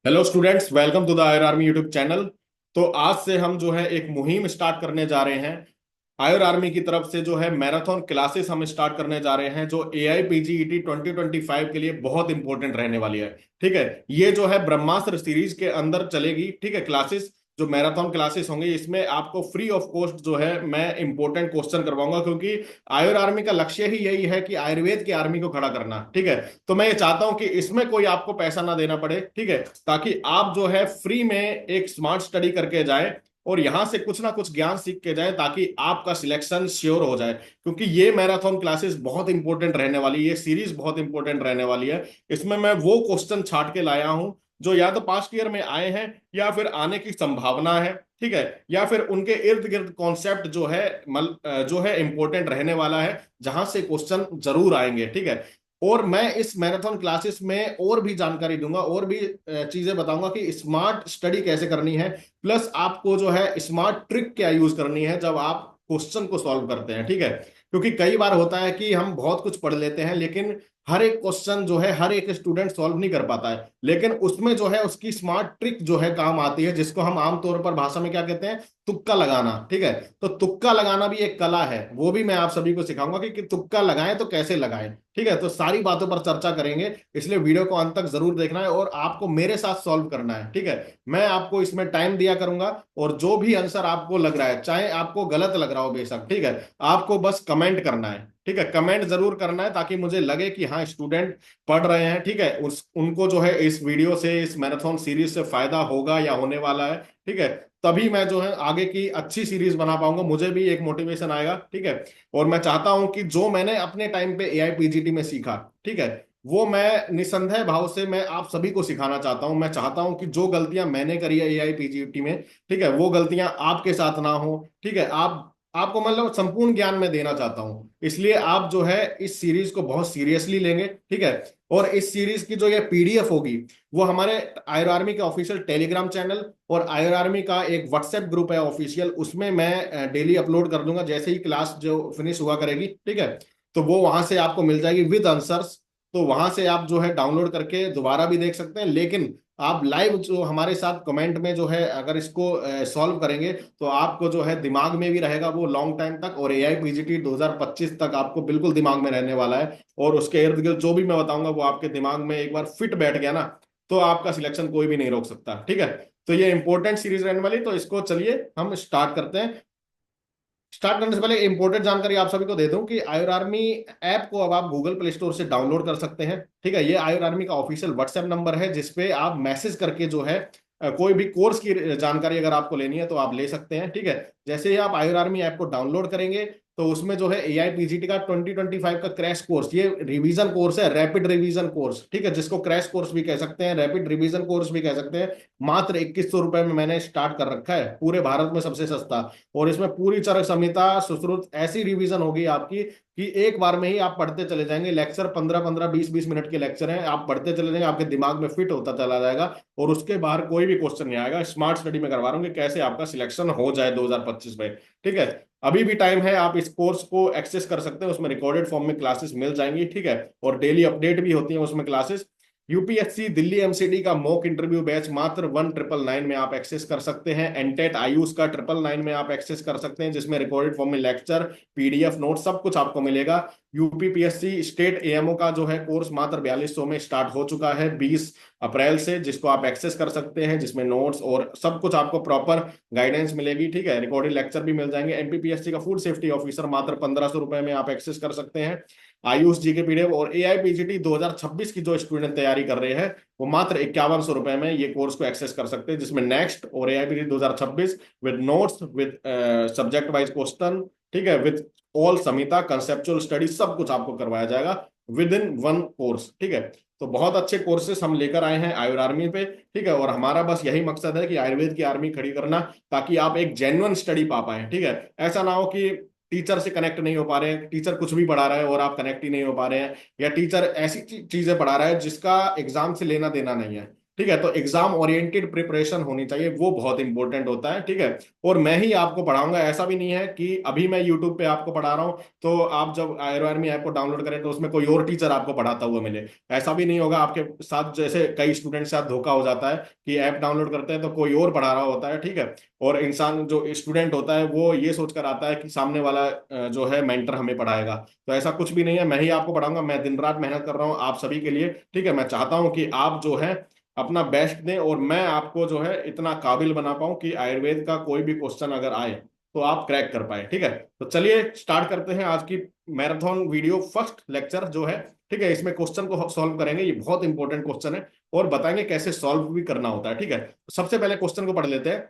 Hello students, welcome to the air army YouTube channel. तो आज से हम जो है एक मुहिम स्टार्ट करने जा रहे हैं। आयर आर्मी की तरफ से जो है मैराथन क्लासेस हम स्टार्ट करने जा रहे हैं, जो AIPGET 2025 के लिए बहुत इंपॉर्टेंट रहने वाली है। ठीक है, ये जो है ब्रह्मास्त्र सीरीज के अंदर चलेगी। ठीक है, क्लासेस जो मैराथन क्लासेस होंगे इसमें आपको फ्री ऑफ कॉस्ट जो है मैं इंपॉर्टेंट क्वेश्चन करवाऊंगा, क्योंकि आयुर आर्मी का लक्ष्य ही यही है कि आयुर्वेद की आर्मी को खड़ा करना। ठीक है, तो मैं ये चाहता हूं कि इसमें कोई आपको पैसा ना देना पड़े। ठीक है, ताकि आप जो है फ्री में एक स्मार्ट स्टडी करके जाए और यहां से कुछ ना कुछ ज्ञान सीख के जाए, ताकि आपका सिलेक्शन श्योर हो जाए। क्योंकि ये मैराथन क्लासेस बहुत इंपॉर्टेंट रहने वाली है, ये सीरीज बहुत इंपॉर्टेंट रहने वाली है। इसमें मैं वो क्वेश्चन छाट के लाया हूं जो या तो पास्ट ईयर में आए हैं या फिर आने की संभावना है। ठीक है, या फिर उनके इर्द गिर्द कॉन्सेप्ट जो है जो है इंपॉर्टेंट रहने वाला है, जहां से क्वेश्चन जरूर आएंगे। ठीक है, और मैं इस मैराथन क्लासेस में और भी जानकारी दूंगा, और भी चीजें बताऊंगा कि स्मार्ट स्टडी कैसे करनी है। प्लस आपको जो है स्मार्ट ट्रिक क्या यूज करनी है जब आप क्वेश्चन को सॉल्व करते हैं। ठीक है, क्योंकि कई बार होता है कि हम बहुत कुछ पढ़ लेते हैं, लेकिन हर एक क्वेश्चन जो है हर एक स्टूडेंट सॉल्व नहीं कर पाता है। लेकिन उसमें जो है उसकी स्मार्ट ट्रिक जो है काम आती है, जिसको हम आमतौर पर भाषा में क्या कहते हैं, तुक्का लगाना। ठीक है, तो तुक्का लगाना भी एक कला है, वो भी मैं आप सभी को सिखाऊंगा कि तुक्का लगाएं तो कैसे लगाएं। ठीक है, तो सारी बातों पर चर्चा करेंगे, इसलिए वीडियो को अंत तक जरूर देखना है और आपको मेरे साथ सॉल्व करना है। ठीक है, मैं आपको इसमें टाइम दिया करूंगा, और जो भी आंसर आपको लग रहा है, चाहे आपको गलत लग रहा हो बेशक, ठीक है, आपको बस कमेंट करना है। ठीक है, कमेंट जरूर करना है ताकि मुझे लगे कि हाँ स्टूडेंट पढ़ रहे हैं। ठीक है, उनको जो है इस वीडियो से, इस मैराथन सीरीज से फायदा होगा या होने वाला है। ठीक है, तभी मैं जो है आगे की अच्छी सीरीज बना पाऊंगा, मुझे भी एक मोटिवेशन आएगा। ठीक है, और मैं चाहता हूं कि जो मैंने अपने टाइम पे AIPGT में सीखा, ठीक है, वो मैं निसंदेह भाव से मैं आप सभी को सिखाना चाहता हूं। मैं चाहता हूं कि जो गलतियां मैंने करी है AIPGT में, ठीक है, वो गलतियां आपके साथ ना हो। ठीक है, आपको मतलब संपूर्ण ज्ञान में देना चाहता हूं, इसलिए आप जो है इस सीरीज को बहुत सीरियसली लेंगे। ठीक है, और इस सीरीज की जो ये PDF होगी, वो हमारे आयर आर्मी के ऑफिशियल टेलीग्राम चैनल और आयर आर्मी का एक व्हाट्सएप ग्रुप है ऑफिशियल, उसमें मैं डेली अपलोड कर दूंगा जैसे ही क्लास जो फिनिश हुआ करेगी। ठीक है, तो वो वहां से आपको मिल जाएगी विद आंसर्स। तो वहां से आप जो है डाउनलोड करके दोबारा भी देख सकते हैं, लेकिन आप लाइव जो हमारे साथ कमेंट में जो है अगर इसको सॉल्व करेंगे तो आपको जो है दिमाग में भी रहेगा वो लॉन्ग टाइम तक, और AIPGT 2025 तक आपको बिल्कुल दिमाग में रहने वाला है। और उसके इर्द गिर्द जो भी मैं बताऊंगा वो आपके दिमाग में एक बार फिट बैठ गया ना, तो आपका सिलेक्शन कोई भी नहीं रोक सकता। ठीक है, तो ये इंपॉर्टेंट सीरीज रहने वाली, तो इसको चलिए हम स्टार्ट करते हैं। स्टार्ट करने से पहले इंपॉर्टेंट जानकारी आप सभी को दे दूं कि आयुर आर्मी ऐप को अब आप गूगल प्ले स्टोर से डाउनलोड कर सकते हैं। ठीक है, ये आयुर आर्मी का ऑफिशियल व्हाट्सएप नंबर है, जिसपे आप मैसेज करके जो है कोई भी कोर्स की जानकारी अगर आपको लेनी है तो आप ले सकते हैं। ठीक है, जैसे ही आप आयुर आर्मी ऐप को डाउनलोड करेंगे तो उसमें जो है AIPGT का 2025 का क्रैश कोर्स, ये रिवीजन कोर्स है, रैपिड रिवीजन कोर्स। ठीक है, जिसको क्रैश कोर्स भी कह सकते हैं, रैपिड रिवीजन कोर्स भी कह सकते हैं। मात्र 2100 रुपए में मैंने स्टार्ट कर रखा है, पूरे भारत में सबसे सस्ता। और इसमें पूरी चरक संहिता सुश्रुत ऐसी रिवीजन होगी आपकी कि एक बार में ही आप पढ़ते चले जाएंगे। लेक्चर 15-15 20-20 मिनट के लेक्चर हैं, आप पढ़ते चले जाएंगे, आपके दिमाग में फिट होता चला जाएगा, और उसके बाहर कोई भी क्वेश्चन नहीं आएगा। स्मार्ट स्टडी में करवा रहा हूँ कि कैसे आपका सिलेक्शन हो जाए 2025 में। ठीक है, अभी भी टाइम है, आप इस कोर्स को एक्सेस कर सकते हैं, उसमें रिकॉर्डेड फॉर्म में क्लासेस मिल जाएंगी। ठीक है, और डेली अपडेट भी होती है उसमें क्लासेस। UPSC दिल्ली MCD का मॉक इंटरव्यू बैच मात्र 1999 में आप एक्सेस कर सकते हैं। एनटेट आयुष का 999 में आप एक्सेस कर सकते हैं, जिसमें रिकॉर्डेड फॉर्म में लेक्चर, PDF नोट सब कुछ आपको मिलेगा। UPPSC स्टेट AMO का जो है कोर्स मात्र 4200 में स्टार्ट हो चुका है 20 अप्रैल से, जिसको आप एक्सेस कर सकते हैं, जिसमें नोट्स और सब कुछ आपको प्रॉपर गाइडेंस मिलेगी। ठीक है, रिकॉर्डेड लेक्चर भी मिल जाएंगे। MPPSC का फूड सेफ्टी ऑफिसर मात्र 1500 रुपए में आप एक्सेस कर सकते हैं। आयुष जी के PDF और AIPGT 2026 की जो स्टूडेंट तैयारी कर रहे हैं वो मात्र 5100 रुपए में ये कोर्स को एक्सेस कर सकते हैं, जिसमें नेक्स्ट और AIPGT 2026 with notes, with subject wise question, ठीक है, with all Samita conceptual study, सब कुछ आपको करवाया जाएगा विद इन वन कोर्स। ठीक है, तो बहुत अच्छे कोर्सेस हम लेकर आए हैं आयुर आर्मी पे। ठीक है, और हमारा बस यही मकसद है कि आयुर्वेद की आर्मी खड़ी करना, ताकि आप एक जेन्युइन स्टडी पा पाए। ठीक है, ऐसा ना हो कि टीचर से कनेक्ट नहीं हो पा रहे हैं, टीचर कुछ भी पढ़ा रहा है और आप कनेक्ट ही नहीं हो पा रहे हैं, या टीचर ऐसी चीजें पढ़ा रहा है जिसका एग्जाम से लेना देना नहीं है। ठीक है। तो एग्जाम ओरिएंटेड प्रिपरेशन होनी चाहिए, वो बहुत इंपॉर्टेंट होता है। ठीक है। और मैं ही आपको पढ़ाऊंगा, ऐसा भी नहीं है कि अभी मैं यूट्यूब पे आपको पढ़ा रहा हूँ तो आप जब आयरो आर्मी ऐप को डाउनलोड करें तो उसमें कोई और टीचर आपको पढ़ाता हुआ मिले। ऐसा भी नहीं होगा आपके साथ, जैसे कई स्टूडेंट के साथ धोखा हो जाता है कि ऐप डाउनलोड करते हैं तो कोई और पढ़ा रहा होता है। ठीक है। और इंसान जो स्टूडेंट होता है वो ये सोचकर आता है कि सामने वाला जो है मेंटर हमें पढ़ाएगा। तो ऐसा कुछ भी नहीं है, मैं ही आपको पढ़ाऊंगा। मैं दिन रात मेहनत कर रहा हूँ आप सभी के लिए। ठीक है। मैं चाहता हूँ कि आप जो है अपना बेस्ट दें और मैं आपको जो है इतना काबिल बना पाऊं कि आयुर्वेद का कोई भी क्वेश्चन अगर आए तो आप क्रैक कर पाए। ठीक है। तो चलिए स्टार्ट करते हैं आज की मैराथन वीडियो फर्स्ट लेक्चर जो है। ठीक है। इसमें क्वेश्चन को सॉल्व करेंगे, ये बहुत इंपॉर्टेंट क्वेश्चन है और बताएंगे कैसे सॉल्व भी करना होता है। ठीक है। तो सबसे पहले क्वेश्चन को पढ़ लेते हैं।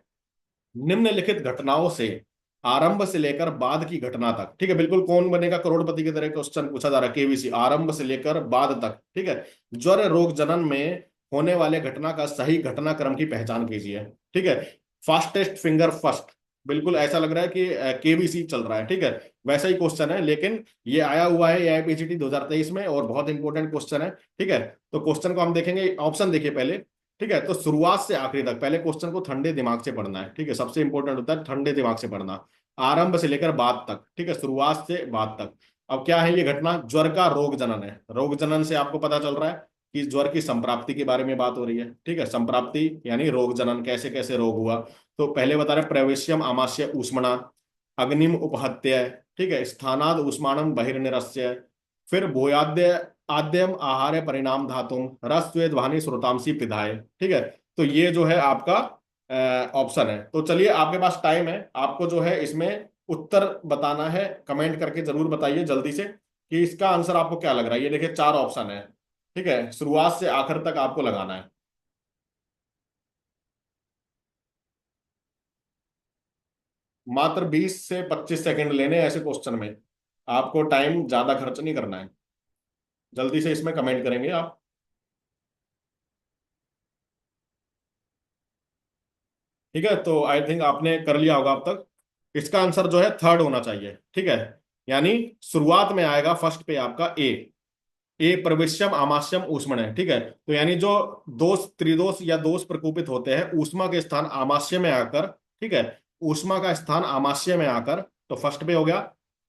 निम्नलिखित घटनाओं से आरंभ से लेकर बाद की घटना तक। ठीक है। बिल्कुल कौन बनेगा करोड़पति की तरह क्वेश्चन पूछा जा रहा है, केबीसी, आरंभ से लेकर बाद तक। ठीक है। ज्वर रोग जनन में होने वाले घटना का सही घटनाक्रम की पहचान कीजिए। ठीक है। फास्टेस्ट फिंगर फर्स्ट, बिल्कुल ऐसा लग रहा है कि केबीसी चल रहा है। ठीक है। वैसा ही क्वेश्चन है, लेकिन ये आया हुआ है एआईपीजीटी 2023 में और बहुत इंपॉर्टेंट क्वेश्चन है। ठीक है। तो क्वेश्चन को हम देखेंगे, ऑप्शन देखिए पहले। ठीक है। तो शुरुआत से आखिरी तक पहले क्वेश्चन को ठंडे दिमाग से पढ़ना है। ठीक है। सबसे इंपॉर्टेंट होता है ठंडे दिमाग से पढ़ना। आरंभ से लेकर बाद तक। ठीक है। शुरुआत से बाद तक। अब क्या है ये घटना? ज्वर का रोग जनन है। रोग जनन से आपको पता चल रहा है कि ज्वर की संप्राप्ति के बारे में बात हो रही है। ठीक है। संप्राप्ति यानी रोग जनन, कैसे कैसे रोग हुआ। तो पहले बता रहे प्रवेश्यम आमाशय ऊष्मणा, अग्निम उपहत्य। ठीक है। स्थानाद ऊष्माणम बहिर्निरस्य, फिर भूयाद्य आद्यम आहार्य परिणाम धातुम, रस स्वेद वाहिनी श्रोतांसी पिधाय। ठीक है। तो ये जो है आपका ऑप्शन है। तो चलिए आपके पास टाइम है, आपको जो है इसमें उत्तर बताना है। कमेंट करके जरूर बताइए जल्दी से कि इसका आंसर आपको क्या लग रहा है। ये देखिए चार ऑप्शन है। ठीक है। शुरुआत से आखिर तक आपको लगाना है। मात्र 20 से 25 सेकंड लेने हैं ऐसे क्वेश्चन में, आपको टाइम ज्यादा खर्च नहीं करना है। जल्दी से इसमें कमेंट करेंगे आप। ठीक है। तो आई थिंक आपने कर लिया होगा अब तक। इसका आंसर जो है थर्ड होना चाहिए। ठीक है। यानी शुरुआत में आएगा फर्स्ट पे आपका ए। ए प्रविश्यम आमाशयम ऊष्मण है। ठीक है। तो यानी जो दोष त्रिदोष या दोष प्रकोपित होते हैं ऊष्मा के स्थान आमाशय में आकर। ठीक है। ऊष्मा का स्थान आमाशय में आकर, तो फर्स्ट पे हो गया।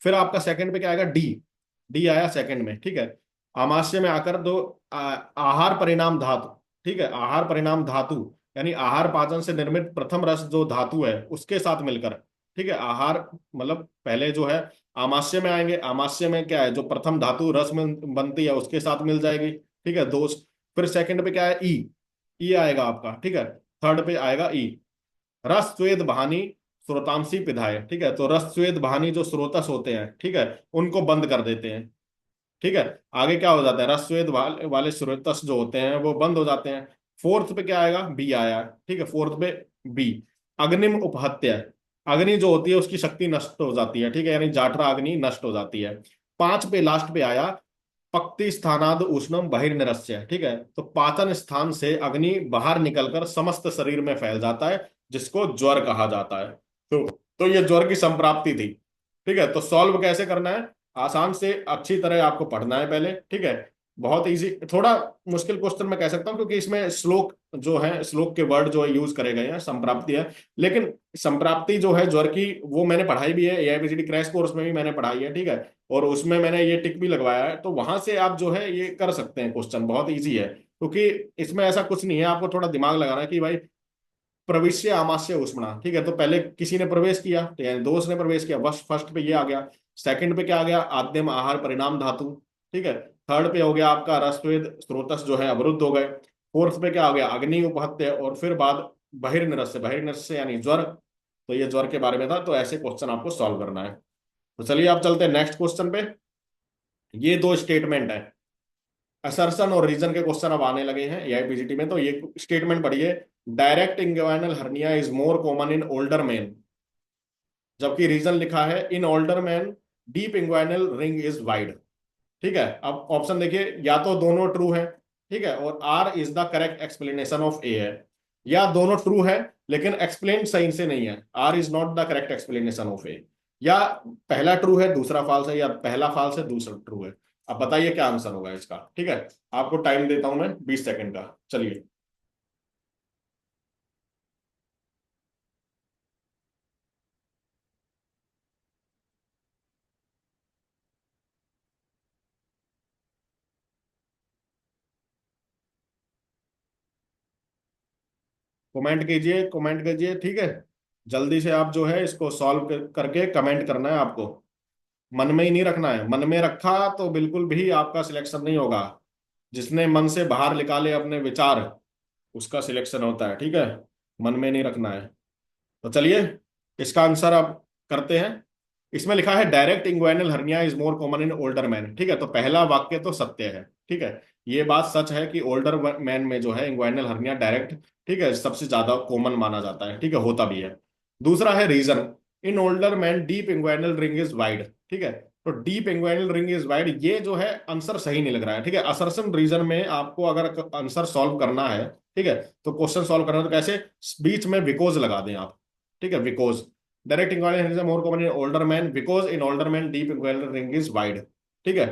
फिर आपका सेकंड पे क्या आएगा? डी। डी आया सेकंड में। ठीक है। आमाशय में आकर दो आहार परिणाम धातु। ठीक है। आहार परिणाम धातु यानी आहार पाचन से निर्मित प्रथम रस जो धातु है उसके साथ मिलकर। ठीक है। आहार मतलब पहले जो है आमाशय में आएंगे, आमाशय में क्या है जो प्रथम धातु रस में बनती है उसके साथ मिल जाएगी। ठीक है। दोष। फिर सेकंड पे क्या है? ई। ई आएगा आपका। ठीक है। थर्ड पे आएगा ई। रस स्वेद बहानी स्रोतांशी पिधाय। ठीक है। तो रस स्वेद बहानी जो स्रोतस होते हैं, ठीक है, उनको बंद कर देते हैं। ठीक है। आगे क्या हो जाता है? रस स्वेद वाले स्रोतस जो होते हैं वो बंद हो जाते हैं। फोर्थ पे क्या आएगा? बी आया। ठीक है। फोर्थ पे बी। अग्निम उपहत्य, अग्नि जो होती है उसकी शक्ति नष्ट हो जाती है। ठीक है। यानी जाठरा अग्नि नष्ट हो जाती है। पांच पे लास्ट पे आया पक्ति स्थानाद उष्णम बहिर्निरस्य। ठीक है। तो पाचन स्थान से अग्नि बाहर निकलकर समस्त शरीर में फैल जाता है, जिसको ज्वर कहा जाता है। तो ये ज्वर की संप्राप्ति थी। ठीक है। तो सॉल्व कैसे करना है? आसान से अच्छी तरह आपको पढ़ना है पहले। ठीक है। बहुत इजी, थोड़ा मुश्किल क्वेश्चन मैं कह सकता हूँ क्योंकि इसमें श्लोक जो है, श्लोक के वर्ड जो यूज करे गए हैं, संप्राप्ति है। लेकिन संप्राप्ति जो है ज्वर की वो मैंने पढ़ाई भी है, एआईपीसीटी क्रैश कोर्स में भी मैंने पढ़ाई है। ठीक है। और उसमें मैंने ये टिक भी लगवाया है, तो वहां से आप जो है ये कर सकते हैं। क्वेश्चन बहुत इजी है क्योंकि इसमें ऐसा कुछ नहीं है, आपको थोड़ा दिमाग लगाना है कि भाई प्रविश्य आमाशय ऊष्मणा। ठीक है। तो पहले किसी ने प्रवेश किया, तो यानी दोष ने प्रवेश किया, बस फर्स्ट पे ये आ गया। सेकंड पे क्या आ गया? आद्यम आहार परिणाम धातु। ठीक है। थर्ड पे हो गया आपका रसवेद स्रोतस जो है अवरुद्ध हो गए। फोर्थ पे क्या आ गया? अग्नि उपहत्य। और फिर बाद बहिर्निरस्य, बहिर्निरस्य यानी ज्वर। तो ये ज्वर के बारे में था। तो ऐसे क्वेश्चन आपको सॉल्व करना है। तो चलिए आप चलते हैं नेक्स्ट क्वेश्चन पे। ये दो स्टेटमेंट है, असर्शन और रीजन के क्वेश्चन अब आने लगे हैं एआईपीजीटी में। तो ये स्टेटमेंट पढ़िए। Direct inguinal hernia is more common in older man, जबकि रीजन लिखा है इन older man deep inguinal ring is wide. ठीक है। अब ऑप्शन देखिए, या तो दोनों ट्रू है, ठीक है, और R is the correct explanation of A है, या दोनों ट्रू है लेकिन एक्सप्लेन सही से नहीं है, R is not the correct explanation of A, या पहला ट्रू है दूसरा फॉल्स है, या पहला फॉल्स है दूसरा ट्रू है। अब बताइए क्या आंसर होगा इसका। ठीक है। आपको टाइम देता हूं मैं 20 सेकंड का। चलिए। कमेंट कीजिए, कमेंट कीजिए, ठीक है। जल्दी से आप जो है इसको सॉल्व करके कमेंट करना है आपको। मन में ही नहीं रखना है, मन में रखा तो बिल्कुल भी आपका सिलेक्शन नहीं होगा। जिसने मन से बाहर निकाले अपने विचार, उसका सिलेक्शन होता है, ठीक है। मन में नहीं रखना है। तो चलिए इसका आंसर आप करते हैं। इसमें लिखा है direct inguinal hernia is more common in older man, ठीक है। तो पहला वाक्य तो सत्य है, ठीक है। ये बात सच है कि ओल्डर मैन में जो है इंग्वाइनल हर्निया डायरेक्ट, ठीक है, सबसे ज्यादा कॉमन माना जाता है, ठीक है, होता भी है। दूसरा है reason, in older man deep inguinal ring is wide, ठीक है। तो deep inguinal ring is wide, ये जो है आंसर सही नहीं लग रहा है, ठीक है। असर्शन रीजन में आपको अगर आंसर सॉल्व करना है, ठीक है, तो क्वेश्चन सॉल्व करना है तो कैसे, बीच में बिकॉज लगा दें आप, ठीक है, because direct inguinal ring is more common in older man because in older man deep inguinal ring is wide, ठीक है।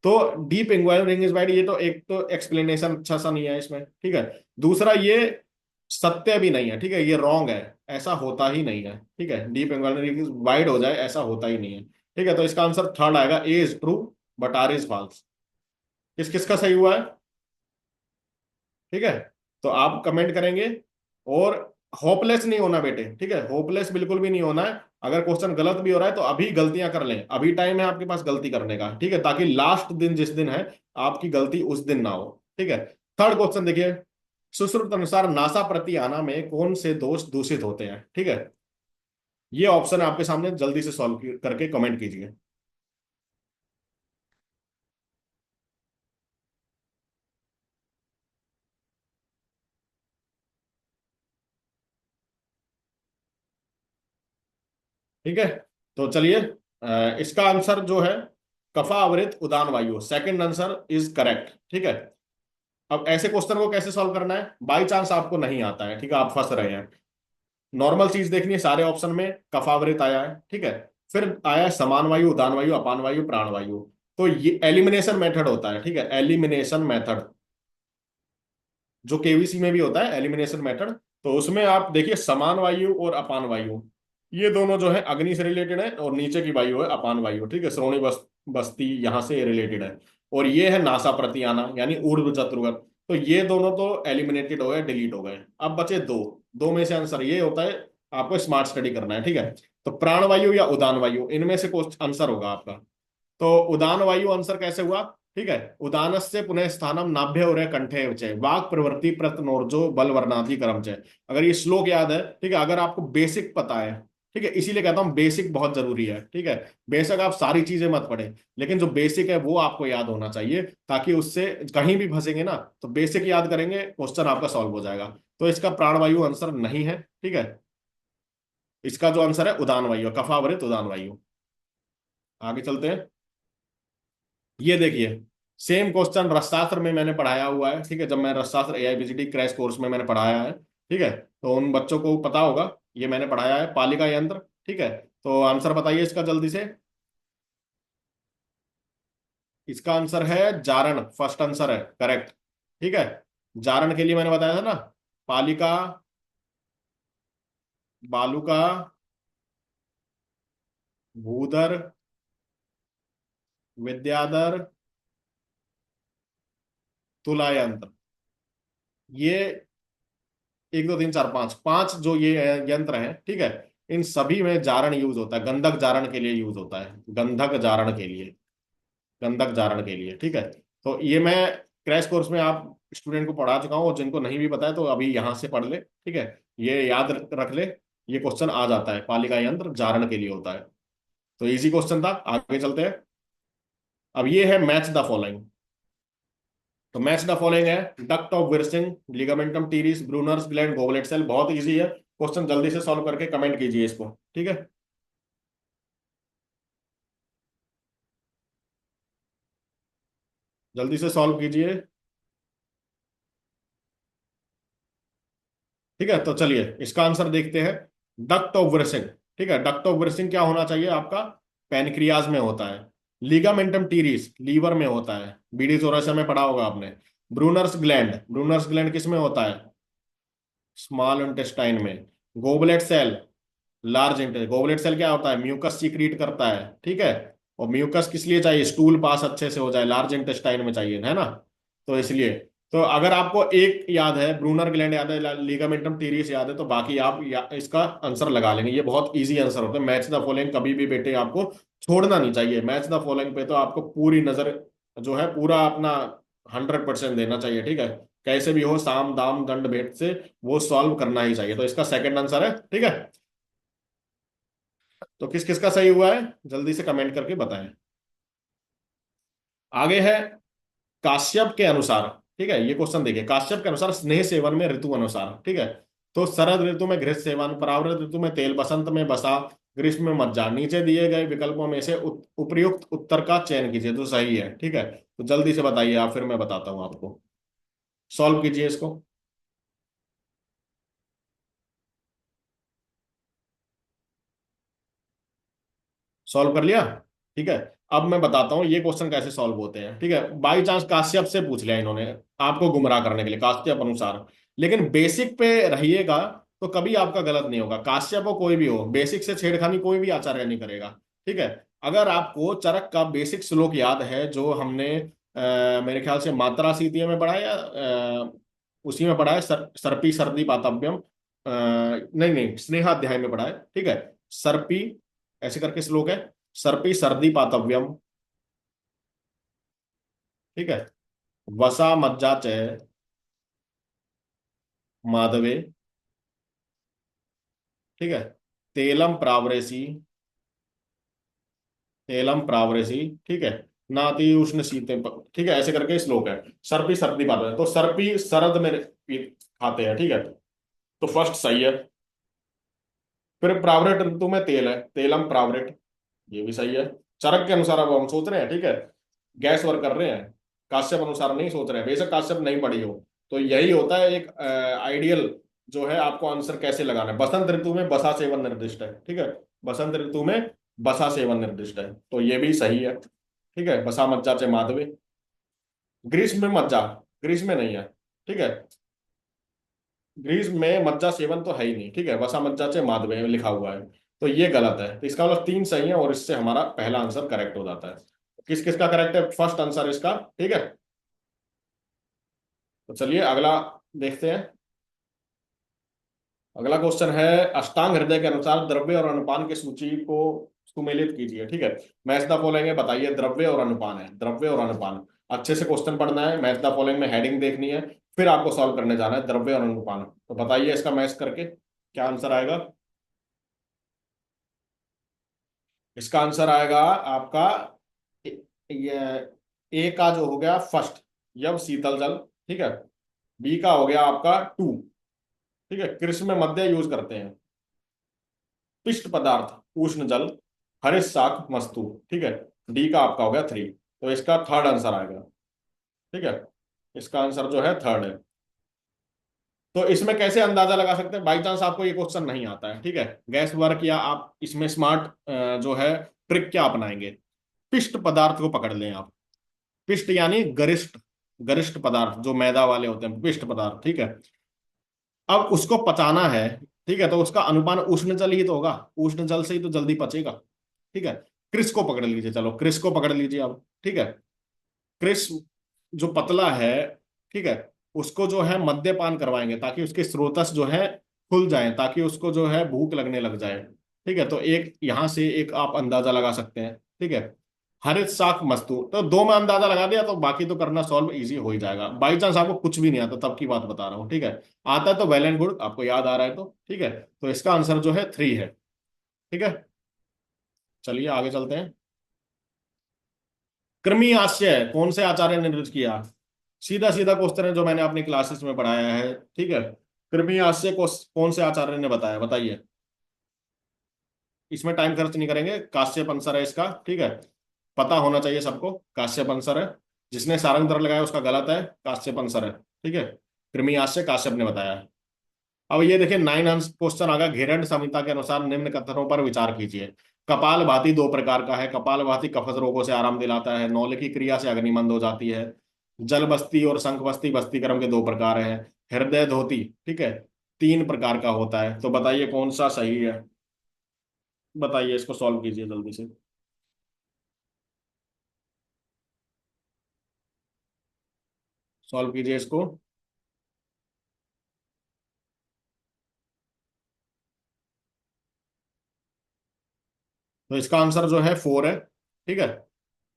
तो deep inguinal ring is wide, ये तो एक तो एक्सप्लेनेशन अच्छा सा नहीं है इसमें, ठीक है। दूसरा ये सत्य भी नहीं है, ठीक है, ये रॉन्ग है, ऐसा होता ही नहीं है, ठीक है। Deep inguinal ring is wide हो जाए ऐसा होता ही नहीं है, ठीक है। तो इसका आंसर थर्ड आएगा, A is true but R is false. किस किस का सही हुआ है, ठीक है। तो आप कमेंट करेंगे। और होपलेस नहीं होना बेटे, ठीक है, होपलेस बिल्कुल भी नहीं होना है। अगर क्वेश्चन गलत भी हो रहा है तो अभी गलतियां कर लें, अभी टाइम है आपके पास गलती करने का, ठीक है, ताकि लास्ट दिन जिस दिन है आपकी गलती उस दिन ना हो, ठीक है। थर्ड क्वेश्चन देखिए, सुश्रुत अनुसार नासा प्रतियाना में कौन से दोष दूषित होते हैं, ठीक है। ये ऑप्शन आपके सामने, जल्दी से सॉल्व करके कमेंट कीजिए। ठीक है, तो चलिए इसका आंसर जो है कफा आवृत उदान वायु, सेकंड आंसर इज करेक्ट, ठीक है। अब ऐसे क्वेश्चन को कैसे सॉल्व करना है, बाई चांस आपको नहीं आता है, ठीक है, आप फंस रहे हैं, नॉर्मल चीज देखनी है, सारे ऑप्शन में कफावृत आया है, ठीक है। फिर आया है समान वायु, उदान वायु, अपान वायु, प्राण वायु। तो ये एलिमिनेशन मेथड होता है, ठीक है, एलिमिनेशन मेथड, जो केवीसी में भी होता है एलिमिनेशन मेथड। तो उसमें आप देखिए समान वायु और अपान वायु, ये दोनों जो है अग्नि से रिलेटेड है, और नीचे की वायु है अपान वायु, ठीक है, श्रोणी बस्ती यहाँ से रिलेटेड है। और ये है नासा प्रतियाना यानी ऊर्ध्व चतुर्गत। तो ये दोनों तो एलिमिनेटेड हो गए, डिलीट हो गए। अब बचे दो, दो में से आंसर ये होता है, आपको स्मार्ट स्टडी करना है, ठीक है। तो प्राण वायु या उदान वायु, इनमें से आंसर होगा आपका। तो उदान वायु आंसर कैसे हुआ, ठीक है। उदानस्य पुनः स्थानम नाभ्य उरय कंठे च वाक् प्रवृत्ति प्रतनोर्जो बल वर्णादि कर्म च। अगर ये श्लोक याद है, ठीक है, अगर आपको बेसिक पता है, ठीक है, इसीलिए कहता हूं बेसिक बहुत जरूरी है, ठीक है। बेशक आप सारी चीजें मत पढ़े, लेकिन जो बेसिक है वो आपको याद होना चाहिए, ताकि उससे कहीं भी फंसेंगे ना तो बेसिक याद करेंगे, क्वेश्चन आपका सॉल्व हो जाएगा। तो इसका प्राणवायु आंसर नहीं है, ठीक है। इसका जो आंसर है उदान वायु, कफावृत उदान वायु। आगे चलते हैं। ये देखिए सेम क्वेश्चन रसशास्त्र में मैंने पढ़ाया हुआ है, ठीक है, जब मैं रसशास्त्र एआईबीसीडी क्रैश कोर्स में मैंने पढ़ाया है, ठीक है। तो उन बच्चों को पता होगा, ये मैंने पढ़ाया है पालिका यंत्र, ठीक है। तो आंसर बताइए इसका जल्दी से। इसका आंसर है जारण, फर्स्ट आंसर है करेक्ट, ठीक है। जारण के लिए मैंने बताया था ना, पालिका, बालुका, भूधर, विद्याधर, तुला यंत्र, ये एक दो तीन चार पांच, पांच जो ये यंत्र हैं, ठीक है, इन सभी में जारण यूज होता है, गंधक जारण के लिए यूज होता है, गंधक जारण के लिए, गंधक जारण के लिए, ठीक है। तो ये मैं क्रैश कोर्स में आप स्टूडेंट को पढ़ा चुका हूँ, और जिनको नहीं भी पता है तो अभी यहाँ से पढ़ ले, ठीक है। ये याद रख ले, ये क्वेश्चन आ जाता है, पालिका यंत्र जारण के लिए होता है। तो इजी क्वेश्चन था, आगे चलते हैं। अब ये है मैच द फॉलोइंग। तो मैच द फॉलोइंग है, duct of Wirsung, ligamentum teres, Brunner's gland, goblet cell. बहुत इजी है क्वेश्चन, जल्दी से सॉल्व करके कमेंट कीजिए इसको, ठीक है। जल्दी से सॉल्व कीजिए, ठीक है। तो चलिए इसका आंसर देखते हैं, डक्ट ऑफ विर्सिंग, ठीक है। डक्ट ऑफ विर्सिंग क्या होना चाहिए आपका, पैनक्रियाज में होता है। लिगामेंटम टीरिस लीवर में होता है, बीडी चौरासिया में पढ़ा होगा आपने। ब्रूनर्स ग्लैंड, ब्रूनर्स ग्लैंड किस में होता है, स्मॉल इंटेस्टाइन में। Goblet cell, large intestine, goblet cell क्या होता है, म्यूकस सीक्रीट करता है, ठीक है। और म्यूकस किस लिए चाहिए, स्टूल पास अच्छे से हो जाए, लार्ज इंटेस्टाइन में चाहिए, है ना। तो इसलिए तो अगर आपको एक याद है, ब्रूनर ग्लैंड याद है, लिगामेंटम टीरियस याद है, तो बाकी आप इसका आंसर लगा लेंगे। ये बहुत इजी आंसर होता है। मैच द फॉलोइंग कभी भी बेटे आपको छोड़ना नहीं चाहिए। मैच द फॉलोइंग पे तो आपको पूरी नजर जो है, पूरा अपना 100% देना चाहिए, ठीक है। कैसे भी हो, साम दाम दंड भेद से वो सॉल्व करना ही चाहिए। तो इसका सेकंड आंसर है, ठीक है। तो किस किस का सही हुआ है, जल्दी से कमेंट करके बताएं। आगे है काश्यप के अनुसार, ठीक है। ये क्वेश्चन देखिए, काश्यप के अनुसार स्नेह सेवन में ऋतु अनुसार, ठीक है। तो शरद ऋतु में घृत सेवन, परावृत ऋतु में तेल, बसंत में बसा, ग्रीष्म में मज्जा। नीचे दिए गए विकल्पों में से उपयुक्त उत्तर का चयन कीजिए जो सही है, ठीक है। तो जल्दी से बताइए आप, फिर मैं बताता हूं आपको। सॉल्व कीजिए इसको। सॉल्व कर लिया, ठीक है। अब मैं बताता हूँ ये क्वेश्चन कैसे सॉल्व होते हैं, ठीक है। बाई चांस काश्यप से पूछ लिया इन्होंने आपको गुमराह करने के लिए, काश्यप अनुसार। लेकिन बेसिक पे रहिएगा तो कभी आपका गलत नहीं होगा। काश्यप हो कोई भी हो, बेसिक से छेड़खानी कोई भी आचार्य नहीं करेगा, ठीक है। अगर आपको चरक का बेसिक श्लोक याद है जो हमने मेरे ख्याल से मात्रा सीतिये में पढ़ा है, या उसी में पढ़ा है, सर्पी सर्दी पातव्यम, नहीं नहीं, स्नेहाध्याय में पढ़ा है, ठीक है। सर्पी ऐसे करके श्लोक है, सर्पी सर्दी पातव्यम, ठीक है। वसा मज्जा च माधवे, ठीक है। तेलम प्रावरेसी, तेलम प्रावरेसी, ठीक है। नाति उष्ण शीते ठीक है, ऐसे करके श्लोक है। सर्पी सर्दी पातव्यम, तो सर्पी शरद में खाते हैं, ठीक है। तो फर्स्ट सही है। फिर प्रावृत ऋतु में तेल है, तेलम प्रावृत, ये भी सही है। चरक के अनुसार अब हम सोच रहे हैं, ठीक है। गैस वर्क कर रहे हैं, काश्यप अनुसार नहीं सोच रहे हैं। बेशक काश्यप नहीं पढ़ी हो, तो यही होता है एक आइडियल जो है आपको आंसर कैसे लगाना है। बसंत ऋतु में बसा सेवन निर्दिष्ट है, ठीक है। बसंत ऋतु में बसा सेवन निर्दिष्ट है, तो ये भी सही है, ठीक है। बसा मज्जा चे माधवे। ग्रीष्म में मज्जा, ग्रीष्म में नहीं है, ठीक है। ग्रीष्म में मज्जा सेवन तो है ही नहीं, ठीक है। बसा मज्जा चे माधवे में लिखा हुआ है, तो ये गलत है। तो इसका मतलब तीन सही है, और इससे हमारा पहला आंसर करेक्ट हो जाता है। किस किस का करेक्ट है फर्स्ट आंसर इसका, ठीक है। तो चलिए अगला देखते हैं। अगला क्वेश्चन है, अष्टांग हृदय के अनुसार द्रव्य और अनुपान की सूची को सुमेलित कीजिए, ठीक है। मैच द फॉलोइंग बताइए, द्रव्य और अनुपान है, द्रव्य और अनुपान। अच्छे से क्वेश्चन पढ़ना है, मैच द फॉलोइंग में हेडिंग देखनी है, फिर आपको सॉल्व करने जाना है, द्रव्य और अनुपान। तो बताइए इसका मैच करके क्या आंसर आएगा। इसका आंसर आएगा आपका ये ए का जो हो गया फर्स्ट, यव शीतल जल, ठीक है। बी का हो गया आपका टू, ठीक है। कृषि में मध्य यूज करते हैं। पिष्ट पदार्थ उष्ण जल, हरित शाक मस्तु, ठीक है। डी का आपका हो गया थ्री, तो इसका थर्ड आंसर आएगा, ठीक है। इसका आंसर जो है थर्ड है। तो इसमें कैसे अंदाजा लगा सकते हैं, बाई चांस आपको ये क्वेश्चन नहीं आता है, ठीक है। गैस वर्क या आप इसमें स्मार्ट जो है ट्रिक क्या अपनाएंगे। पिष्ट पदार्थ को पकड़ लें आप। पिष्ट यानी गरिष्ठ, गरिष्ठ पदार्थ जो मैदा वाले होते हैं, पिष्ट पदार्थ, ठीक है। अब उसको पचाना है, ठीक है। तो उसका अनुपान उष्ण जल ही तो होगा, उष्ण जल से ही तो जल्दी पचेगा, ठीक है। क्रिस को पकड़ लीजिए, चलो क्रिस को पकड़ लीजिए अब, ठीक है। क्रिस जो पतला है, ठीक है, उसको जो है मद्यपान करवाएंगे ताकि उसके स्रोतस जो है खुल जाए, ताकि उसको जो है भूख लगने लग जाए, ठीक है। तो एक यहां से एक आप अंदाजा लगा सकते हैं, ठीक है। हरित शाक मस्तू, तो दो में अंदाजा लगा दिया, तो बाकी तो करना सॉल्व इजी हो ही जाएगा। बाई चांस आपको कुछ भी नहीं आता तब की बात बता रहा हूँ, ठीक है। आता है तो वेल एंड गुड, आपको याद आ रहा है तो, ठीक है। तो इसका आंसर जो है थ्री है, ठीक है। चलिए आगे चलते हैं। कृमि आश्चर्य कौन से आचार्य ने निर्मित किया। सीधा सीधा क्वेश्चन है जो मैंने अपनी क्लासेस में पढ़ाया है, ठीक है। कृमि आश्चर्य को कौन से आचार्य ने बताया, बताइए। इसमें टाइम खर्च नहीं करेंगे, काश्यप आंसर है इसका, ठीक है। पता होना चाहिए सबको, काश्यप आंसर है। जिसने सारंग दर लगाया उसका गलत है, काश्यप आंसर है, ठीक है। कृमि आश्चर्य काश्यप ने बताया है। अब ये देखिए, नाइन आंसर क्वेश्चन आ गया। घेरंड संहिता के अनुसार निम्न कथनों पर विचार कीजिए। कपाल भाती दो प्रकार का है। कपाल भाती कफज रोगों से आराम दिलाता है, नौले की क्रिया से अग्निमंद हो जाती है। जल बस्ती और शंख बस्ती बस्तीकरण के दो प्रकार हैं। हृदय धोती, ठीक है, तीन प्रकार का होता है। तो बताइए कौन सा सही है, बताइए, इसको सॉल्व कीजिए जल्दी से। सॉल्व कीजिए इसको। तो इसका आंसर जो है 4 है, ठीक है।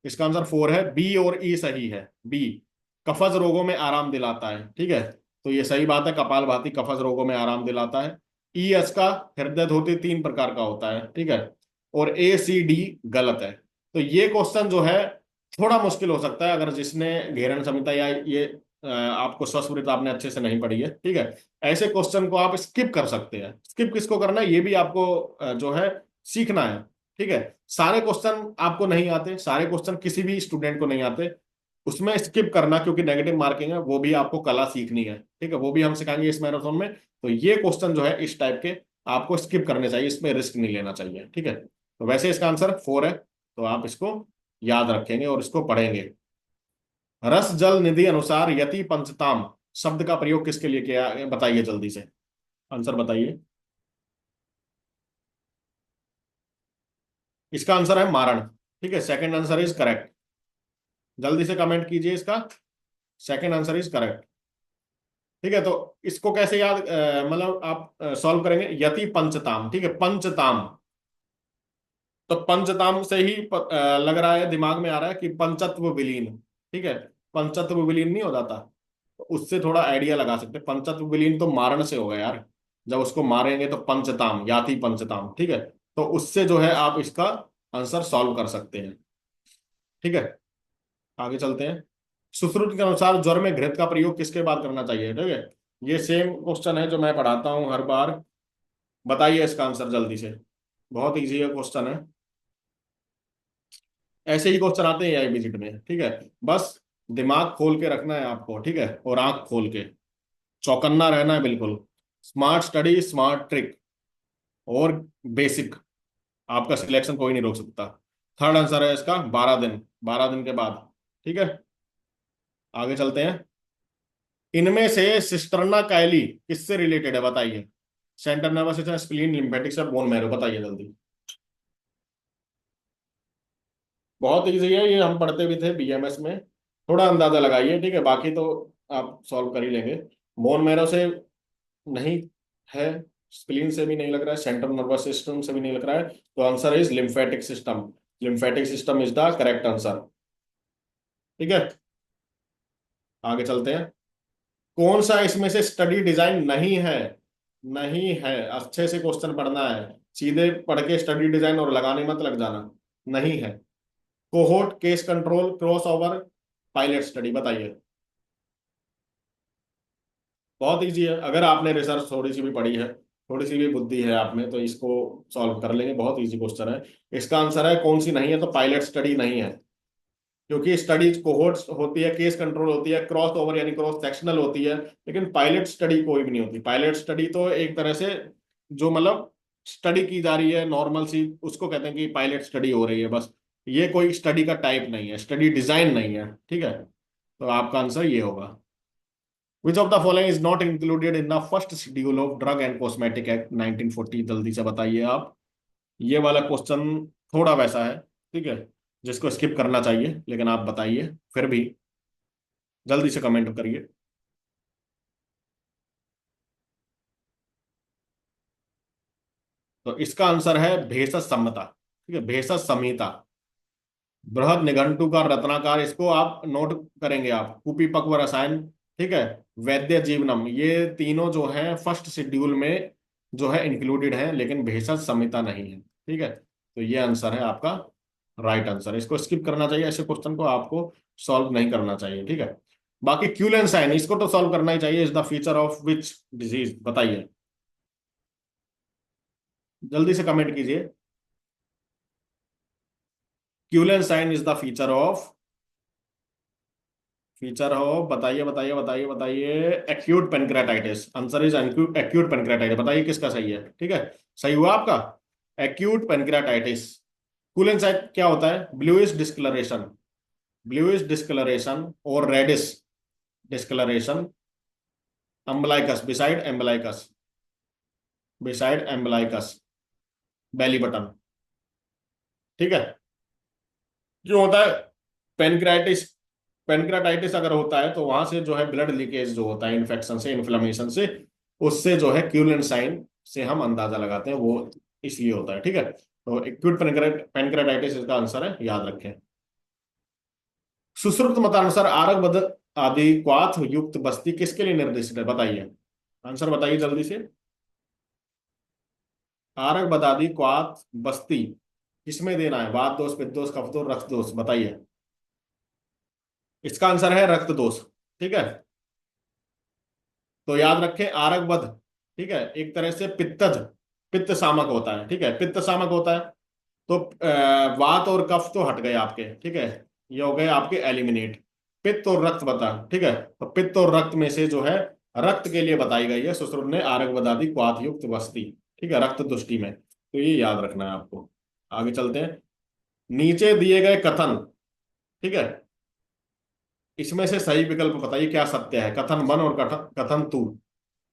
इसका आंसर 4 है, बी और ई सही है। बी कफज रोगों में आराम दिलाता है, ठीक है। तो ये सही बात है, कपालभाति कफज रोगों में आराम दिलाता है। ई एस का हृदय धोती 3 प्रकार का होता है, ठीक है। और ए सी डी गलत है। तो ये क्वेश्चन जो है थोड़ा मुश्किल हो सकता है, अगर जिसने घेरन संहिता या ये आपको स्वस्वरित आपने अच्छे से नहीं पढ़ी है, ठीक है। ऐसे क्वेश्चन को आप स्किप कर सकते हैं। स्किप किसको करना है ये भी आपको जो है सीखना है, ठीक है। सारे क्वेश्चन आपको नहीं आते, सारे क्वेश्चन किसी भी स्टूडेंट को नहीं आते, उसमें स्किप करना, क्योंकि नेगेटिव मार्किंग है, वो भी आपको कला सीखनी है, ठीक है। वो भी हम सिखाएंगे इस मैराथन में। तो ये क्वेश्चन जो है इस टाइप के आपको स्किप करने चाहिए, इसमें रिस्क नहीं लेना चाहिए, ठीक है। तो वैसे इसका आंसर 4 है, तो आप इसको याद रखेंगे और इसको पढ़ेंगे। रस जल निधि अनुसार यति पंचताम शब्द का प्रयोग किसके लिए किया, बताइए जल्दी से, आंसर बताइए। इसका आंसर है मारण, ठीक है। Second answer is correct. जल्दी से कमेंट कीजिए इसका, सेकंड आंसर इज करेक्ट, ठीक है। तो इसको कैसे याद मतलब आप सॉल्व करेंगे, यति पंचताम, ठीक है, पंचताम। तो पंचताम से ही लग रहा है, दिमाग में आ रहा है कि पंचत्व विलीन, ठीक है। पंचत्व विलीन नहीं हो जाता, तो उससे थोड़ा आइडिया लगा सकते हैं। पंचत्व विलीन तो मारण से होगा यार, जब उसको मारेंगे तो पंचताम, याति पंचताम, ठीक है। तो उससे जो है आप इसका आंसर सॉल्व कर सकते हैं, ठीक है। आगे चलते हैं। सुश्रुत के अनुसार ज्वर में घृत का प्रयोग किसके बाद करना चाहिए, ठीक है। ये सेम क्वेश्चन है जो मैं पढ़ाता हूं हर बार। बताइए इसका आंसर जल्दी से, बहुत इजी है क्वेश्चन है। ऐसे ही क्वेश्चन आते हैं एआई विजिट में, ठीक है। बस दिमाग खोल के रखना है आपको, ठीक है, और आंख खोल के चौकन्ना रहना है बिल्कुल। स्मार्ट स्टडी, स्मार्ट ट्रिक और बेसिक, आपका सिलेक्शन कोई नहीं रोक सकता। थर्ड आंसर है इसका 12 दिन, 12 दिन के बाद, ठीक है। आगे चलते हैं। इनमें से सिस्टर्ना कायली किससे रिलेटेड है, बताइए। Central nervous system, spleen, lymphatics और बोन मैरो, बताइए जल्दी। बहुत इजी है, ये हम पढ़ते भी थे बीएमएस में। थोड़ा अंदाजा लगाइए, ठीक है, बाकी तो आप सॉल्व कर ही लेंगे। बोन मैरो से नहीं है, स्प्लीन से भी नहीं लग रहा है, सेंट्रल नर्वस सिस्टम से भी नहीं लग रहा है, तो answer is lymphatic system. Lymphatic system is the correct answer, ठीक है। आगे चलते हैं। कौन सा इसमें से स्टडी डिजाइन नहीं है, नहीं है, अच्छे से क्वेश्चन पढ़ना है, सीधे पढ़ के स्टडी डिजाइन और लगाने मत लग जाना। नहीं है। Cohort, case control, cross over, pilot study, बताइए। बहुत इजी है, अगर आपने रिसर्च थोड़ी सी भी पढ़ी है, थोड़ी सी भी बुद्धि है आप में, तो इसको सॉल्व कर लेंगे। बहुत इजी क्वेश्चन है। इसका आंसर है कौन सी नहीं है, तो पायलट स्टडी नहीं है। क्योंकि स्टडीज कोहोर्ट्स होती है, केस कंट्रोल होती है, क्रॉस ओवर यानी क्रॉस सेक्शनल होती है, लेकिन पायलट स्टडी कोई भी नहीं होती। पायलट स्टडी तो एक तरह से जो मतलब स्टडी की जा रही है नॉर्मल सी, उसको कहते हैं कि पायलट स्टडी हो रही है बस। ये कोई स्टडी का टाइप नहीं है, स्टडी डिजाइन नहीं है, ठीक है। तो आपका आंसर ये होगा। Which of the following is not included in the first schedule of drug and cosmetic act 1940, जल्दी से बताइए आप। ये वाला क्वेश्चन थोड़ा वैसा है, ठीक है, जिसको स्किप करना चाहिए, लेकिन आप बताइए फिर भी, जल्दी से कमेंट करिए। तो इसका आंसर है भेषज संहिता, ठीक है, भेषज संहिता। बृहद निघंटु का रत्नाकार, इसको आप नोट करेंगे आप, कुपीपक्व रसायन, ठीक है, वैद्य जीवनम, ये तीनों जो है फर्स्ट शेड्यूल में जो है इंक्लूडेड है, लेकिन भेषज संहिता नहीं है, ठीक है। तो ये आंसर है आपका राइट आंसर। इसको स्किप करना चाहिए, ऐसे क्वेश्चन को आपको सॉल्व नहीं करना चाहिए, ठीक है। बाकी क्यूलेन साइन, इसको तो सॉल्व करना ही चाहिए। Is the feature of which disease, बताइए, जल्दी से कमेंट कीजिए। क्यूलेन साइन इज द फीचर हो, बताइए बताइए बताइए बताइए। Acute pancreatitis, answer is acute pancreatitis, बताइए किसका सही है, ठीक है। सही हुआ आपका, एक्यूट पेनक्रेटाइटिस। कूलेंसाइट क्या होता है, ब्लूइश डिस्कलरेशन, ब्लूइश डिस्कलरेशन और reddish discolouration, umbilicus, beside umbilicus, beside umbilicus, belly button, ठीक है। क्यों होता है पेनक्रेटिस, पेनक्रेटाइटिस अगर होता है तो वहां से जो है ब्लड लीकेज जो होता है इन्फेक्शन से, इन्फ्लेमेशन से, उससे जो है क्यूलेंट साइन से हम अंदाजा लगाते हैं, वो इसलिए होता है। ठीक है, तो एक्यूट पेनक्रेटाइटिस इसका आंसर है, याद रखें। सुश्रुत मतानुसार आरग बद आदि क्वाथ युक्त बस्ती किसके लिए निर्दिष्ट है, बताइए। आंसर बताइए जल्दी से। आरग बदादी क्वाथ बस्ती किसमें देना है, वात दोष, पित्त दोष, कफ दोष, रक्त दोष, बताइए। इसका आंसर है रक्त दोष। ठीक है, तो याद रखें आरग बद, ठीक है, एक तरह से पित्तज, पित्त सामक होता है। ठीक है, पित्त सामक होता है। तो वात और कफ तो हट गए आपके, ठीक है, ये हो गए आपके एलिमिनेट। पित्त और रक्त बता, ठीक है, तो पित्त और रक्त में से जो है रक्त के लिए बताई गई है सुश्रुत ने आरग बदादी क्वाथ युक्त बस्ती। ठीक है, रक्त दुष्टि में, तो ये याद रखना है आपको। आगे चलते हैं। नीचे दिए गए कथन, ठीक है, इसमें से सही विकल्प बताइए, क्या सत्य है, कथन वन और कथन कथन टू,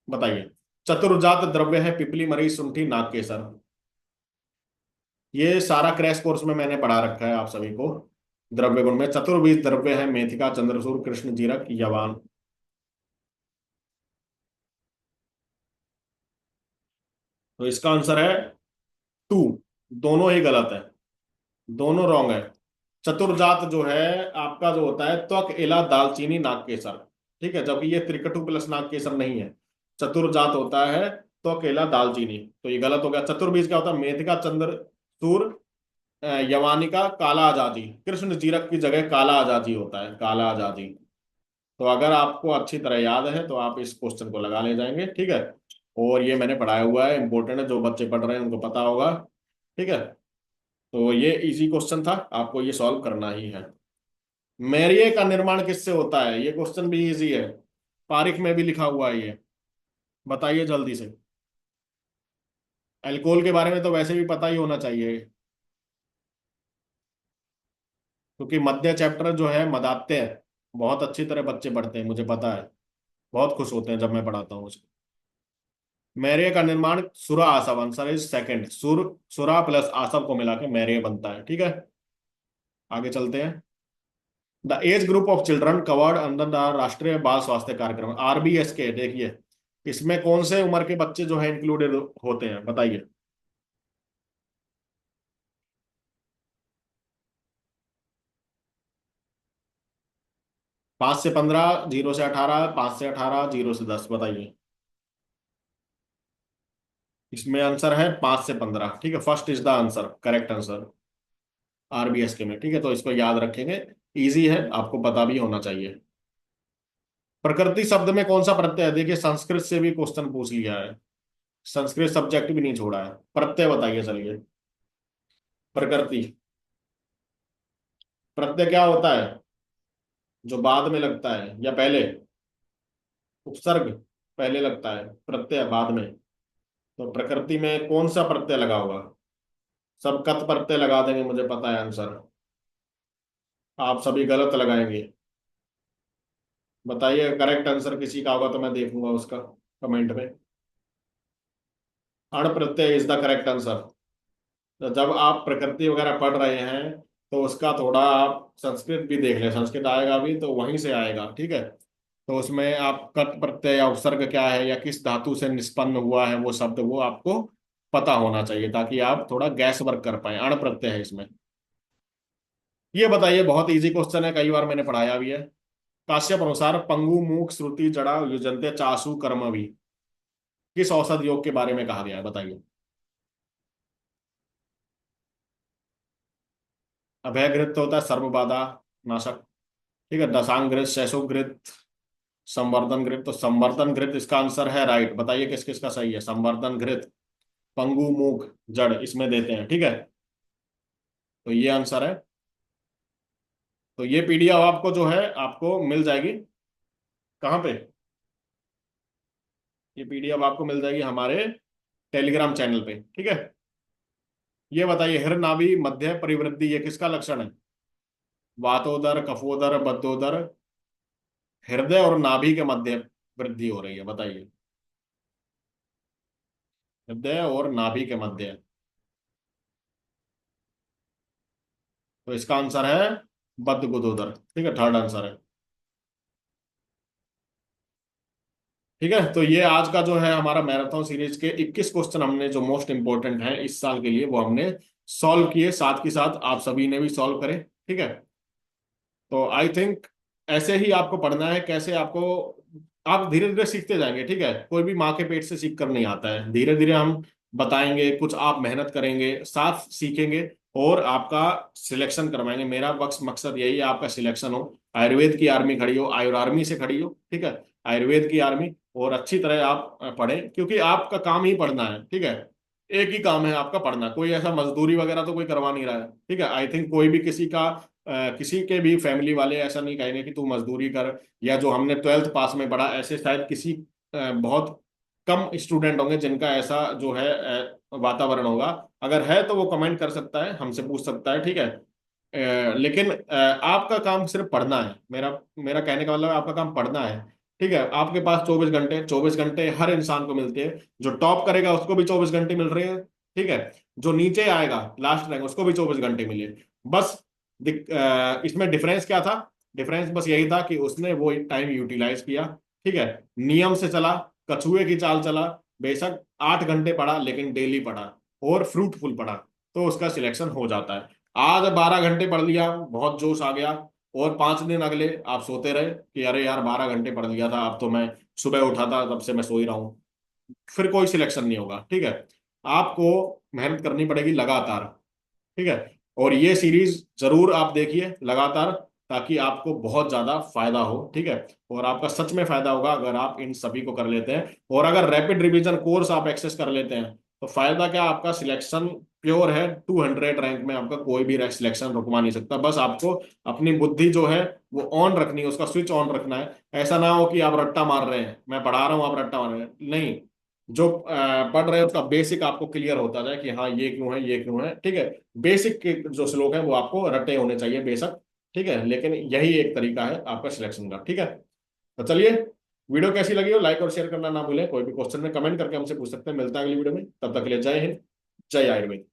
बताइए। चतुर्जात द्रव्य है पिपली, मरीच, शुंठी, नाग, केसर। ये सारा क्रैश कोर्स में मैंने पढ़ा रखा है आप सभी को। द्रव्य गुण में चतुर्विध द्रव्य है मेथिका, चंद्रसूर, कृष्ण, जीरक, यवान। तो इसका आंसर है टू, दोनों ही गलत है, दोनों रॉन्ग है। चतुर्जात जो है आपका जो होता है त्वक, इला, दालचीनी, नागकेसर। ठीक है, जबकि ये त्रिकटु प्लस नागकेसर नहीं है। चतुर्जात होता है त्वक, इला, दालचीनी, तो ये गलत हो गया। चतुर्बीज क्या होता है, मेथिका, चंद्रसूर, यवानिका, काला आजादी। कृष्ण जीरक की जगह काला आजादी होता है, काला आजादी। तो अगर आपको अच्छी तरह याद है तो आप इस क्वेश्चन को लगा ले जाएंगे। ठीक है, और ये मैंने पढ़ाया हुआ है, इंपॉर्टेंट है, जो बच्चे पढ़ रहे हैं उनको पता होगा। ठीक है, तो ये इजी क्वेश्चन था, आपको ये सॉल्व करना ही है। मैरिए का निर्माण किससे होता है, ये क्वेश्चन भी इजी है, पारिख में भी लिखा हुआ है ये, बताइए जल्दी से। अल्कोहल के बारे में तो वैसे भी पता ही होना चाहिए, क्योंकि मध्य चैप्टर जो है मदात्य है, बहुत अच्छी तरह बच्चे पढ़ते हैं, मुझे पता है, बहुत खुश होते हैं जब मैं पढ़ाता हूँ उसको। मैरिय का निर्माण सुरा आसव, आंसर इज सेकंड, सुरा प्लस आसव को मिला के मैरिय बनता है। ठीक है, आगे चलते हैं। The age group of children covered under the राष्ट्रीय बाल स्वास्थ्य कार्यक्रम, आरबीएस के, देखिए इसमें कौन से उम्र के बच्चे जो है इंक्लूडेड होते हैं, बताइए। 5 से 15, 0 से 18, 5 से 18, 0 से 10, बताइए। इसमें आंसर है 5 से 15। ठीक है, first is the answer, correct answer RBS के में। ठीक है, तो इसको याद रखेंगे, इजी है, आपको पता भी होना चाहिए। प्रकृति शब्द में कौन सा प्रत्यय है, देखिए संस्कृत से भी क्वेश्चन पूछ लिया है, संस्कृत सब्जेक्ट भी नहीं छोड़ा है। प्रत्यय बताइए चलिए। प्रकृति, प्रत्यय क्या होता है, जो बाद में लगता है या पहले, उपसर्ग पहले लगता है, प्रत्यय बाद में। तो प्रकृति में कौन सा प्रत्यय लगा होगा, सब कत प्रत्यय लगा देंगे, मुझे पता है आंसर, आप सभी गलत लगाएंगे। बताइए करेक्ट आंसर किसी का होगा तो मैं देखूंगा उसका कमेंट में। अण प्रत्यय इज द करेक्ट आंसर। तो जब आप प्रकृति वगैरह पढ़ रहे हैं तो उसका थोड़ा आप संस्कृत भी देख लें, संस्कृत आएगा भी तो वहीं से आएगा। ठीक है, तो उसमें आप कट प्रत्यय या उपसर्ग क्या है या किस धातु से निष्पन्न हुआ है वो शब्द, वो आपको पता होना चाहिए, ताकि आप थोड़ा गैस वर्क कर पाए। अण प्रत्यय है इसमें। ये बताइए, बहुत इजी क्वेश्चन है, कई बार मैंने पढ़ाया भी है। काश्यप अनुसार पंगु मूक श्रुति जड़ा युजंते चासु कर्म भी किस औषध योग के बारे में कहा गया है, बताइए। अभयघृत तो होता है सर्वबाधा नाशक। ठीक है, दशांग घृत, शैशोघृत, संवर्धन घृत, तो संवर्धन घृत इसका आंसर है, राइट। बताइए किस किस का सही है, संवर्धन घृत, पंगु मूक जड़ इसमें देते हैं। ठीक है, तो ये आंसर है। तो ये पीडीएफ आपको जो है आपको मिल जाएगी कहाँ पे, ये पीडीएफ आपको मिल जाएगी हमारे टेलीग्राम चैनल पे। ठीक है, ये बताइए हर नाभि मध्य परिवृद्धि ये किसका लक्षण है, वातोदर, कफोदर, बद्धोदर, हृदय और नाभि के मध्य वृद्धि हो रही है, बताइए। हृदय और नाभि के मध्य, तो इसका आंसर है बद्धगुदोदर। ठीक है, थर्ड आंसर है। ठीक है, तो ये आज का जो है हमारा मैराथन सीरीज के 21 क्वेश्चन हमने जो मोस्ट इंपॉर्टेंट हैं इस साल के लिए वो हमने सॉल्व किए, साथ के साथ आप सभी ने भी सॉल्व करे। ठीक है, तो आई थिंक ऐसे ही आपको पढ़ना है, कैसे आपको, आप धीरे धीरे सीखते जाएंगे। ठीक है, कोई भी माँ के पेट से सीख कर नहीं आता है, धीरे धीरे हम बताएंगे, कुछ आप मेहनत करेंगे, साथ सीखेंगे और आपका सिलेक्शन करवाएंगे। मेरा बस मकसद यही है, आपका सिलेक्शन हो, आयुर्वेद की आर्मी खड़ी हो, आयुर आर्मी से खड़ी हो। ठीक है, आयुर्वेद की आर्मी, और अच्छी तरह आप पढ़ें, क्योंकि आपका काम ही पढ़ना है। ठीक है, एक ही काम है आपका, पढ़ना। कोई ऐसा मजदूरी वगैरह तो कोई करवा नहीं रहा है। ठीक है, आई थिंक कोई भी किसी का किसी के भी फैमिली वाले ऐसा नहीं कहेंगे कि तू मजदूरी कर, या जो हमने 12th पास में पढ़ा, ऐसे शायद किसी बहुत कम स्टूडेंट होंगे जिनका ऐसा जो है वातावरण होगा। अगर है तो वो कमेंट कर सकता है, हमसे पूछ सकता है। ठीक है, लेकिन आपका काम सिर्फ पढ़ना है। मेरा मेरा कहने का मतलब है आपका काम पढ़ना है। ठीक है, आपके पास 24 घंटे, 24 घंटे हर इंसान को मिलते हैं। जो टॉप करेगा उसको भी 24 घंटे मिल रहे हैं। ठीक है, जो नीचे आएगा लास्ट रैंक उसको भी 24 घंटे मिले। बस इसमें डिफरेंस क्या था? डिफरेंस बस यही था कि उसने वो टाइम यूटिलाइज किया। ठीक है, नियम से चला, कछुए की चाल चला, बेशक 8 घंटे पढ़ा लेकिन डेली पढ़ा और फ्रूटफुल पढ़ा, तो उसका सिलेक्शन हो जाता है। आज 12 घंटे पढ़ लिया, बहुत जोश आ गया, और 5 दिन अगले आप सोते रहे कि अरे यार 12 घंटे पढ़ लिया था, अब तो मैं सुबह उठा था तब से मैं सो ही रहा हूँ, फिर कोई सिलेक्शन नहीं होगा। ठीक है, आपको मेहनत करनी पड़ेगी लगातार। ठीक है, और ये सीरीज जरूर आप देखिए लगातार, ताकि आपको बहुत ज्यादा फायदा हो। ठीक है, और आपका सच में फायदा होगा अगर आप इन सभी को कर लेते हैं, और अगर रैपिड रिवीजन कोर्स आप एक्सेस कर लेते हैं तो फायदा क्या, आपका सिलेक्शन प्योर है। 200 रैंक में आपका कोई भी सिलेक्शन रुकवा नहीं सकता। बस आपको अपनी बुद्धि जो है वो ऑन रखनी है, उसका स्विच ऑन रखना है। ऐसा ना हो कि आप रट्टा मार रहे हैं, मैं पढ़ा रहा हूं आप रट्टा मार रहे हैं, नहीं। जो पढ़ रहे हैं उसका बेसिक आपको क्लियर होता जाए कि हाँ ये क्यों है, ये क्यों है। ठीक है, बेसिक के जो श्लोक है वो आपको रटे होने चाहिए बेशक। ठीक है, लेकिन यही एक तरीका है आपका सिलेक्शन का। ठीक है, तो चलिए, वीडियो कैसी लगी हो लाइक और शेयर करना ना भूलें। कोई भी क्वेश्चन में कमेंट करके हमसे पूछ सकते हैं। मिलता है अगली वीडियो में, तब तक के लिए जय हिंद, जय आयुर्वेद।